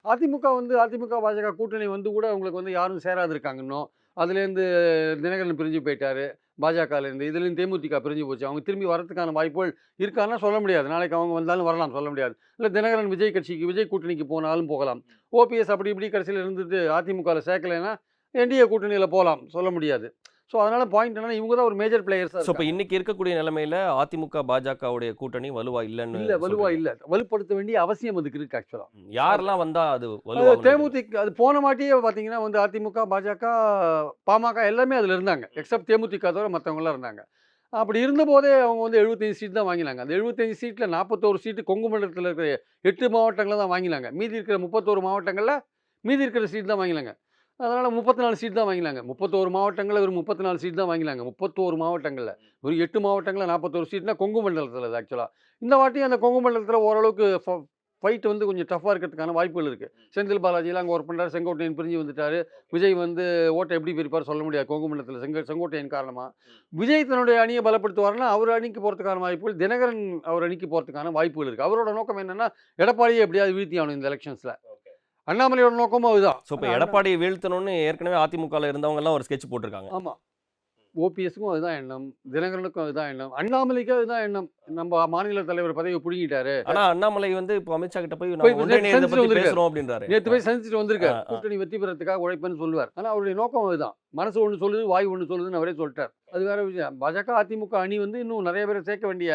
அதிமுக, பாஜக கூட்டணி வந்து கூட உங்களுக்கு வந்து யாரும் சேராது இருக்காங்க இன்னும். அதுலேருந்து தினகரன் பிரிஞ்சு போயிட்டாரு. பாஜகலேருந்து. இதுலேருந்து தேமுதிக பிரிஞ்சு போச்சு. அவங்க திரும்பி வரதுக்கான வாய்ப்புகள் இருக்கான்னா சொல்ல முடியாது. நாளைக்கு அவங்க வந்தாலும் வரலாம் சொல்ல முடியாது. இல்ல தினகரன் விஜய் கட்சிக்கு விஜய் கூட்டணிக்கு போனாலும் போகலாம். ஓபிஎஸ் அப்படி இப்படி கடைசியில இருந்துட்டு அதிமுகல சேர்க்கலைன்னா, என்டிஏ கூட்டணியில போலாம். சொல்ல முடியாது. ஸோ அதனால பாயிண்ட் என்னன்னா, இவங்க தான் ஒரு மேஜர் பிளேயர்ஸா ஸோ இப்ப இருக்காங்க. இன்னைக்கு இருக்கக்கூடிய நிலைமையில அதிமுக, பாஜகவுடைய கூட்டணி வலுவா இல்லன்னு வலுவா சொல்றீங்க. இல்ல. வலுப்படுத்த வேண்டிய அவசியம் அதுக்கு இருக்கு ஆக்சுவலா. யாரெல்லாம் வந்தா அது அது வலுவாகும்னு நினைக்கிறீங்க? அது போன வாட்டியே பார்த்தீங்கன்னா வந்து அதிமுக, பாஜக, பாமக எல்லாமே அதுல இருந்தாங்க. எக்ஸெப்ட் தேமுதிக தவிர மத்தவங்கலாம் இருந்தாங்க. அப்படி இருந்தபோதே அவங்க வந்து 75 சீட் தான் வாங்கினாங்க. அந்த 75 சீட்ல 41 சீட்டு கொங்கு மண்டலத்தில இருக்கிற 8 மாவட்டங்கள்ல தான் வாங்கினாங்க. மீதி இருக்கிற 31 மாவட்டங்கள்ல மீதி இருக்கிற சீட் தான் வாங்கினாங்க. அதனால 34 சீட் தான் வாங்கினாங்க. 31 மாவட்டங்கள்ல வெறும் 34 சீட் தான் வாங்கினாங்க. 31 மாவட்டங்கள்ல. ஒரு 8 மாவட்டங்கள்ல 41 சீட்னா கொங்கு மண்டலத்தில அது ஆக்சுவலா. இந்த வாட்டி அந்த கொங்கு மண்டலத்தில ஓரளவுக்கு ஃபைட் வந்து கொஞ்சம் டஃப்பா இருக்கிறதுக்கான வாய்ப்புகள் இருக்கு. செந்தில் பாலாஜிலாம் அங்க ஒர்க் பண்றாரு. செங்கோட்டையன் பிரிஞ்சு வந்துட்டாரு. விஜய் வந்து ஓட்ட எப்படி பிரிப்பார் சொல்ல முடியாது கொங்கு மண்டலத்தில செங்கோட்டையன் காரணமா. விஜய் தன்னுடைய அணிய பலப்படுத்துவார்னா, அவர் அணிக்கு போறதுக்கான வாய்ப்புகள், தினகரன் அவர் அணிக்கு போறதுக்கான வாய்ப்புகள் இருக்கு. அவரோட நோக்கம் என்னன்னா, எடப்பாடிய எப்படியாவது வீழ்த்தி ஆகணும் இந்த எலக்ஷன்ஸ்ல. அண்ணாமலையோட நோக்கமும் அதுதான். ஸோ இப்ப எடப்பாடியை வீழ்த்தணும்னு ஏற்கனவே அதிமுகல இருந்தவங்க எல்லாம் ஒரு ஸ்கெட்ச் போட்டிருக்காங்க. ஆமா. ஓபிஎஸ்க்கும் அதுதான் எண்ணம். தினகரனுக்கும் அதுதான் எண்ணம். அண்ணாமலைக்கும் அதுதான் எண்ணம். நம்ம மாநில தலைவர் பதவிய புடுங்கிட்டாரு. ஆனா அண்ணாமலை வந்து இப்போ அமித்ஷா கிட்ட போய் போய் நம்ம நேத்து ஒன்றிணையத சந்திச்சுட்டு பத்தி வந்திருக்காரு. பேசுறோம் அப்படின்றாரு. நேத்து போய் சந்திச்சுட்டு வந்திருக்காரு. ஆ, ஆ. கூட்டணி வெற்றி பெறதுக்காக உழைப்பேன்னு சொல்லுவார். ஆனா அவருடைய நோக்கம் அதுதான். மனசு ஒண்ணு சொல்லுது, வாய் ஒண்ணு சொல்லுதுன்னு அவரே சொல்லிட்டார். அது வேற விஷயம். பாஜக, அதிமுக அணி வந்து இன்னும் நெறைய பேர சேர்க்க வேண்டிய